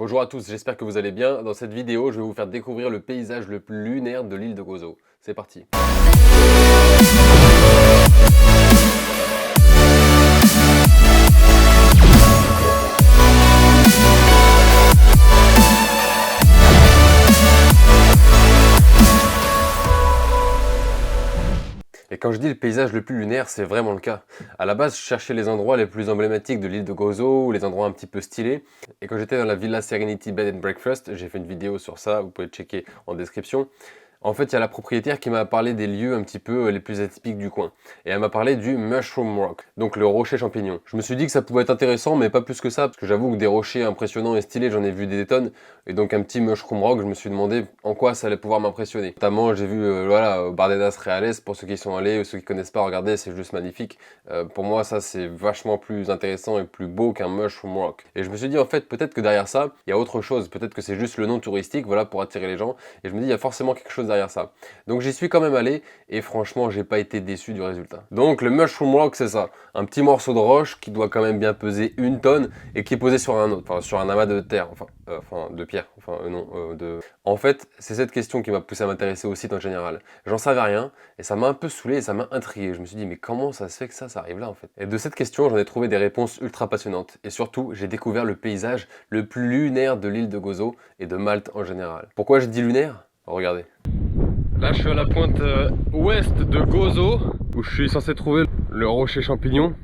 Bonjour à tous, j'espère que vous allez bien. Dans cette vidéo, je vais vous faire découvrir le paysage le plus lunaire de l'île de Gozo. C'est parti. Et quand je dis le paysage le plus lunaire, c'est vraiment le cas. À la base, je cherchais les endroits les plus emblématiques de l'île de Gozo, ou les endroits un petit peu stylés. Et quand j'étais dans la Villa Serenity Bed and Breakfast, j'ai fait une vidéo sur ça, vous pouvez checker en description. En fait, il y a la propriétaire qui m'a parlé des lieux un petit peu les plus atypiques du coin. Et elle m'a parlé du Mushroom Rock, donc le rocher champignon. Je me suis dit que ça pouvait être intéressant, mais pas plus que ça, parce que j'avoue que des rochers impressionnants et stylés, j'en ai vu des tonnes. Et donc un petit Mushroom Rock, je me suis demandé en quoi ça allait pouvoir m'impressionner. Notamment, j'ai vu Bardenas Reales, pour ceux qui sont allés ou ceux qui connaissent pas, regardez, c'est juste magnifique. Pour moi, ça c'est vachement plus intéressant et plus beau qu'un Mushroom Rock. Et je me suis dit, en fait, peut-être que derrière ça, il y a autre chose. Peut-être que c'est juste le nom touristique, voilà, pour attirer les gens. Et je me dis, il y a forcément quelque chose derrière ça. Donc j'y suis quand même allé et franchement j'ai pas été déçu du résultat. Donc le Mushroom Rock c'est ça, un petit morceau de roche qui doit quand même bien peser 1 tonne et qui est posé sur un autre, enfin sur un amas de terre, de pierre, En fait c'est cette question qui m'a poussé à m'intéresser au site en général. J'en savais rien et ça m'a un peu saoulé et ça m'a intrigué. Je me suis dit mais comment ça se fait que ça arrive là en fait. Et de cette question j'en ai trouvé des réponses ultra passionnantes et surtout j'ai découvert le paysage le plus lunaire de l'île de Gozo et de Malte en général. Pourquoi je dis lunaire? Regardez. Là je suis à la pointe ouest de Gozo où je suis censé trouver le rocher champignon.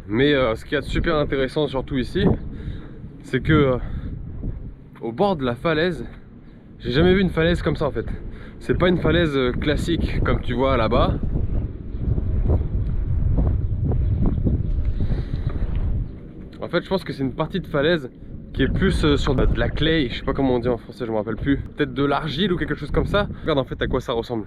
Mais ce qu'il y a de super intéressant surtout ici, c'est que au bord de la falaise, j'ai jamais vu une falaise comme ça en fait. C'est pas une falaise classique comme tu vois là-bas. En fait je pense que c'est une partie de falaise qui est plus sur de la clay, je sais pas comment on dit en français, je me rappelle plus. Peut-être de l'argile ou quelque chose comme ça. Regarde en fait à quoi ça ressemble.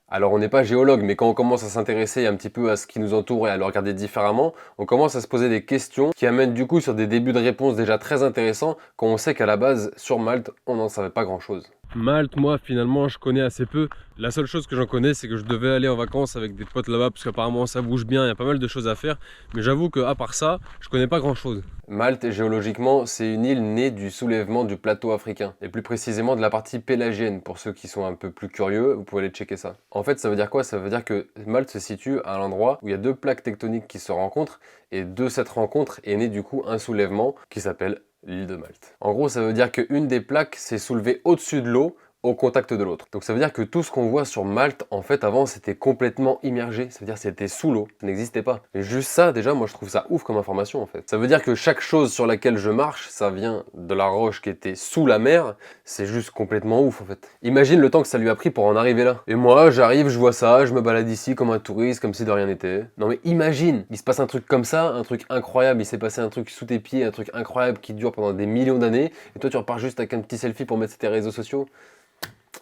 Alors on n'est pas géologue, mais quand on commence à s'intéresser un petit peu à ce qui nous entoure et à le regarder différemment, on commence à se poser des questions qui amènent du coup sur des débuts de réponse déjà très intéressants quand on sait qu'à la base, sur Malte, on n'en savait pas grand chose. Malte, moi finalement je connais assez peu. La seule chose que j'en connais c'est que je devais aller en vacances avec des potes là-bas parce qu'apparemment ça bouge bien, il y a pas mal de choses à faire. Mais j'avoue qu'à part ça, je connais pas grand chose. Malte, géologiquement, c'est une île née du soulèvement du plateau africain. Et plus précisément de la partie pélagienne. Pour ceux qui sont un peu plus curieux, vous pouvez aller checker ça. En fait, ça veut dire quoi? Ça veut dire que Malte se situe à l'endroit où il y a deux plaques tectoniques qui se rencontrent. Et de cette rencontre est né du coup un soulèvement qui s'appelle l'île de Malte. En gros, ça veut dire qu'une des plaques s'est soulevée au-dessus de l'eau au contact de l'autre. Donc ça veut dire que tout ce qu'on voit sur Malte, en fait, avant, c'était complètement immergé. Ça veut dire que c'était sous l'eau, ça n'existait pas. Et juste ça, déjà, moi, je trouve ça ouf comme information, en fait. Ça veut dire que chaque chose sur laquelle je marche, ça vient de la roche qui était sous la mer. C'est juste complètement ouf, en fait. Imagine le temps que ça lui a pris pour en arriver là. Et moi, j'arrive, je vois ça, je me balade ici comme un touriste, comme si de rien n'était. Non mais imagine, il se passe un truc comme ça, un truc incroyable, il s'est passé un truc sous tes pieds, un truc incroyable qui dure pendant des millions d'années, et toi tu repars juste avec un petit selfie pour mettre sur tes réseaux sociaux.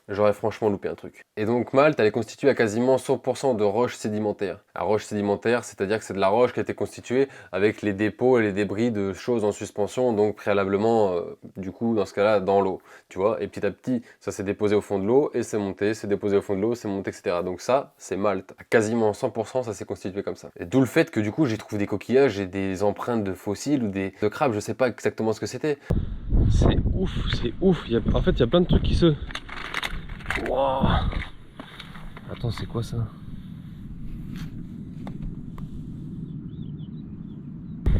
J'aurais franchement loupé un truc. Et donc Malte, elle est constituée à quasiment 100% de roches sédimentaires. La roche sédimentaire, c'est-à-dire que c'est de la roche qui a été constituée avec les dépôts et les débris de choses en suspension, donc préalablement, du coup, dans ce cas-là, dans l'eau. Tu vois, et petit à petit, ça s'est déposé au fond de l'eau, et c'est monté, c'est déposé au fond de l'eau, c'est monté, etc. Donc ça, c'est Malte. À quasiment 100%, ça s'est constitué comme ça. Et d'où le fait que du coup, j'ai trouvé des coquillages et des empreintes de fossiles ou de crabes, je sais pas exactement ce que c'était. C'est ouf, c'est ouf. En fait, il y a plein de trucs qui se... Wow. Attends, c'est quoi ça?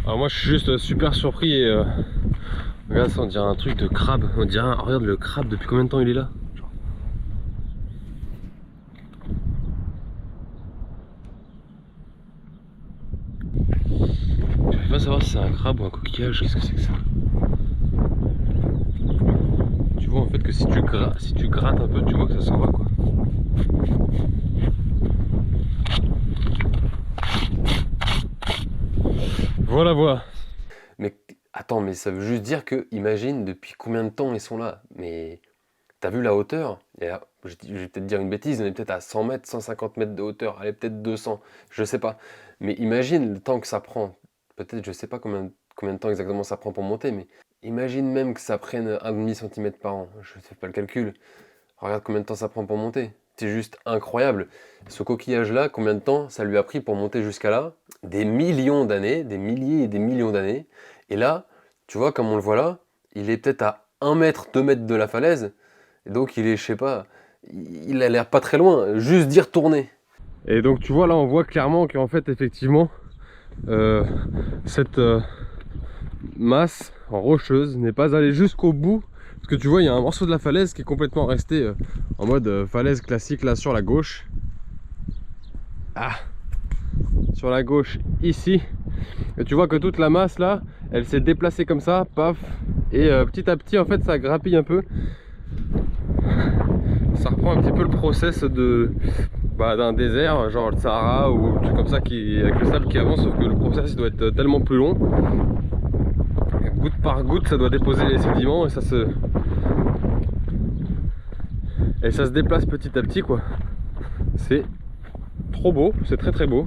Alors moi je suis juste super surpris et regarde ça, on dirait un truc de crabe. On dirait, regarde le crabe, depuis combien de temps il est là? Je vais pas savoir si c'est un crabe ou un coquillage. Qu'est-ce que c'est que ça? Tu vois en fait que si tu grattes un peu, tu vois que ça s'en va quoi. Voilà. Mais attends, mais ça veut juste dire que, imagine depuis combien de temps ils sont là. Mais t'as vu la hauteur? je vais peut-être dire une bêtise, on est peut-être à 100 mètres, 150 mètres de hauteur, allez, peut-être 200, je sais pas. Mais imagine le temps que ça prend. Peut-être, je sais pas combien de temps exactement ça prend pour monter, mais imagine même que ça prenne 1,5 cm par an. Je fais pas le calcul. Regarde combien de temps ça prend pour monter. C'est juste incroyable. Ce coquillage-là, combien de temps ça lui a pris pour monter jusqu'à là? Des millions d'années, des milliers et des millions d'années. Et là, tu vois, comme on le voit là, il est peut-être à 1 mètre, 2 mètres de la falaise. Et donc il est, je sais pas, il a l'air pas très loin, juste d'y retourner. Et donc tu vois là, on voit clairement qu'en fait, effectivement, cette masse rocheuse n'est pas allée jusqu'au bout. Parce que tu vois, il y a un morceau de la falaise qui est complètement resté en mode falaise classique là sur la gauche. Ah, sur la gauche ici. Et tu vois que toute la masse là, elle s'est déplacée comme ça, paf. Et petit à petit, en fait, ça grappille un peu. Ça reprend un petit peu le process d'un désert, genre le Sahara ou un truc comme ça avec le sable qui avance, sauf que le process il doit être tellement plus long. Et goutte par goutte, ça doit déposer les sédiments et ça se déplace petit à petit quoi. C'est trop beau, c'est très très beau.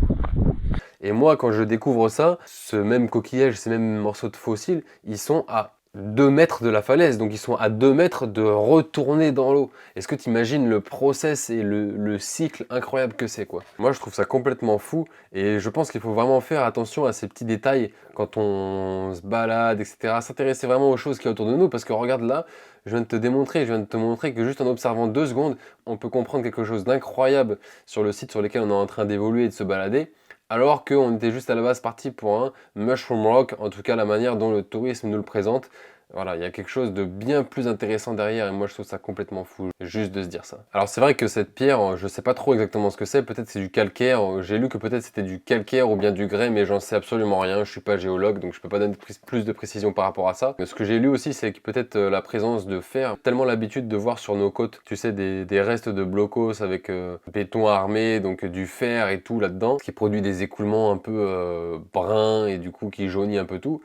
Et moi, quand je découvre ça, ce même coquillage, ces mêmes morceaux de fossiles, ils sont à 2 mètres de la falaise, donc ils sont à 2 mètres de retourner dans l'eau. Est-ce que tu imagines le process et le cycle incroyable que c'est quoi? Moi je trouve ça complètement fou et je pense qu'il faut vraiment faire attention à ces petits détails quand on se balade, etc. S'intéresser vraiment aux choses qui y a autour de nous parce que regarde là, je viens de te montrer que juste en observant 2 secondes, on peut comprendre quelque chose d'incroyable sur le site sur lequel on est en train d'évoluer et de se balader. Alors qu'on était juste à la base parti pour un Mushroom Rock, en tout cas la manière dont le tourisme nous le présente. Voilà, il y a quelque chose de bien plus intéressant derrière et moi je trouve ça complètement fou, juste de se dire ça. Alors c'est vrai que cette pierre, je sais pas trop exactement ce que c'est, peut-être c'est du calcaire, j'ai lu que peut-être c'était du calcaire ou bien du grès, mais j'en sais absolument rien, je suis pas géologue donc je peux pas donner plus de précision par rapport à ça. Mais ce que j'ai lu aussi c'est que peut-être la présence de fer, tellement l'habitude de voir sur nos côtes, tu sais, des restes de blocos avec béton armé, donc du fer et tout là-dedans, ce qui produit des écoulements un peu bruns et du coup qui jaunit un peu tout.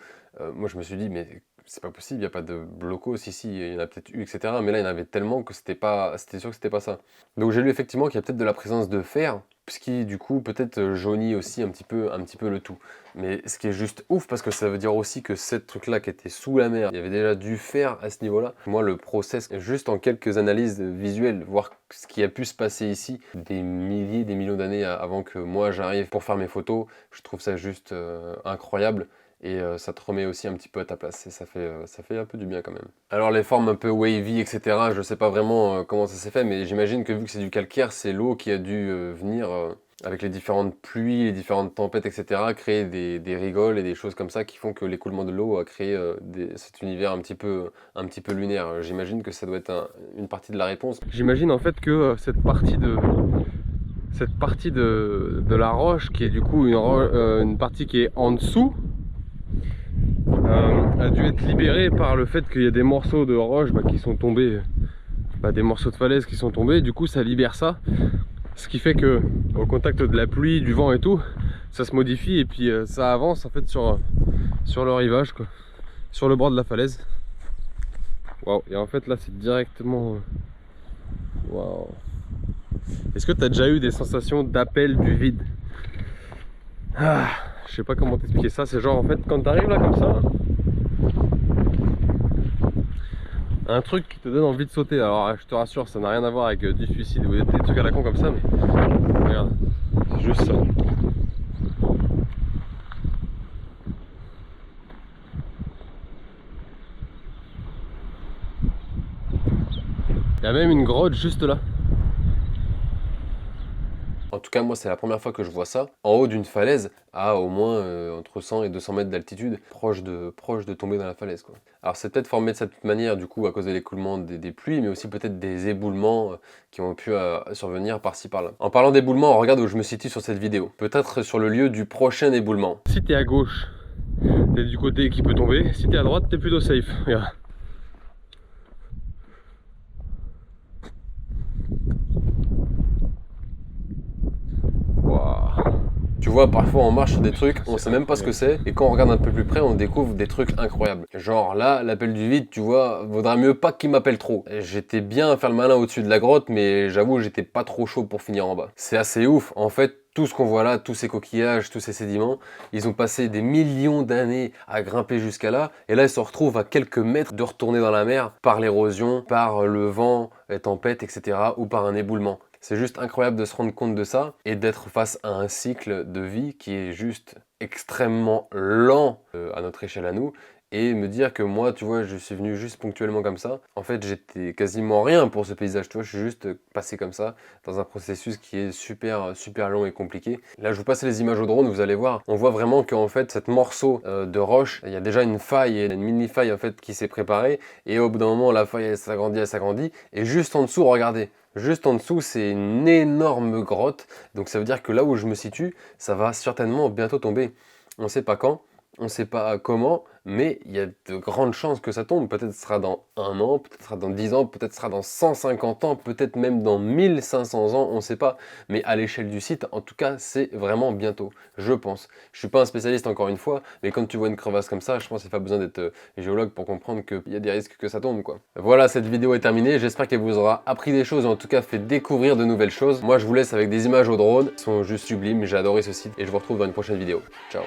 Moi je me suis dit mais c'est pas possible, il n'y a pas de blocos, si, il y en a peut-être eu, etc. Mais là, il y en avait tellement que c'était sûr que c'était pas ça. Donc j'ai lu effectivement qu'il y a peut-être de la présence de fer, ce qui du coup peut-être jaunit aussi un petit peu le tout. Mais ce qui est juste ouf, parce que ça veut dire aussi que ce truc-là qui était sous la mer, il y avait déjà du fer à ce niveau-là. Moi, le process, juste en quelques analyses visuelles, voir ce qui a pu se passer ici, des milliers, des millions d'années avant que moi j'arrive pour faire mes photos, je trouve ça juste incroyable. Et ça te remet aussi un petit peu à ta place et ça fait un peu du bien quand même. Alors les formes un peu wavy, etc., je sais pas vraiment comment ça s'est fait, mais j'imagine que vu que c'est du calcaire, c'est l'eau qui a dû venir avec les différentes pluies, les différentes tempêtes, etc., créer des rigoles et des choses comme ça qui font que l'écoulement de l'eau a créé cet univers un petit peu lunaire. J'imagine que ça doit être une partie de la réponse. J'imagine en fait que cette partie de la roche qui est du coup une partie qui est en dessous, a dû être libéré par le fait qu'il y a des morceaux de roche qui sont tombés, des morceaux de falaise qui sont tombés, du coup ça libère ça, ce qui fait que au contact de la pluie, du vent et tout, ça se modifie et puis ça avance en fait sur le rivage quoi, sur le bord de la falaise. Waouh, et en fait là c'est directement waouh. Est-ce que tu as déjà eu des sensations d'appel du vide? Je sais pas comment t'expliquer ça, c'est genre en fait quand t'arrives là comme ça, un truc qui te donne envie de sauter. Alors je te rassure, ça n'a rien à voir avec du suicide ou des trucs à la con comme ça, mais regarde, c'est juste ça. Il y a même une grotte juste là. En tout cas, moi, c'est la première fois que je vois ça, en haut d'une falaise, à au moins entre 100 et 200 mètres d'altitude, proche de tomber dans la falaise, quoi. Alors, c'est peut-être formé de cette manière, du coup, à cause de l'écoulement des pluies, mais aussi peut-être des éboulements qui ont pu survenir par-ci, par-là. En parlant d'éboulement, regarde où je me situe sur cette vidéo. Peut-être sur le lieu du prochain éboulement. Si t'es à gauche, t'es du côté qui peut tomber. Si t'es à droite, t'es plutôt safe. Regarde. Tu vois, parfois on marche sur des trucs, on sait même pas ce que c'est, et quand on regarde un peu plus près, on découvre des trucs incroyables. Genre là, l'appel du vide, tu vois, vaudrait mieux pas qu'il m'appelle trop. J'étais bien à faire le malin au-dessus de la grotte, mais j'avoue, j'étais pas trop chaud pour finir en bas. C'est assez ouf, en fait. Tout ce qu'on voit là, tous ces coquillages, tous ces sédiments, ils ont passé des millions d'années à grimper jusqu'à là, et là ils se retrouvent à quelques mètres de retourner dans la mer par l'érosion, par le vent, les tempêtes, etc., ou par un éboulement. C'est juste incroyable de se rendre compte de ça et d'être face à un cycle de vie qui est juste extrêmement lent à notre échelle à nous. Et me dire que moi, tu vois, je suis venu juste ponctuellement comme ça. En fait, j'étais quasiment rien pour ce paysage, tu vois. Je suis juste passé comme ça dans un processus qui est super long et compliqué. Là, je vous passe les images au drone, vous allez voir. On voit vraiment qu'en fait, cet morceau de roche, il y a déjà une faille, et une mini faille en fait qui s'est préparée. Et au bout d'un moment, la faille, elle s'agrandit. Et juste en dessous, regardez. Juste en dessous, c'est une énorme grotte. Donc ça veut dire que là où je me situe, ça va certainement bientôt tomber. On ne sait pas quand, on ne sait pas comment, mais il y a de grandes chances que ça tombe. Peut-être ce sera dans 1 an, peut-être ce sera dans 10 ans, peut-être ce sera dans 150 ans, peut-être même dans 1500 ans, on ne sait pas. Mais à l'échelle du site, en tout cas, c'est vraiment bientôt, je pense. Je ne suis pas un spécialiste encore une fois, mais quand tu vois une crevasse comme ça, je pense qu'il n'y a pas besoin d'être géologue pour comprendre qu'il y a des risques que ça tombe, quoi. Voilà, cette vidéo est terminée. J'espère qu'elle vous aura appris des choses, ou en tout cas fait découvrir de nouvelles choses. Moi, je vous laisse avec des images au drone, qui sont juste sublimes. J'ai adoré ce site et je vous retrouve dans une prochaine vidéo. Ciao.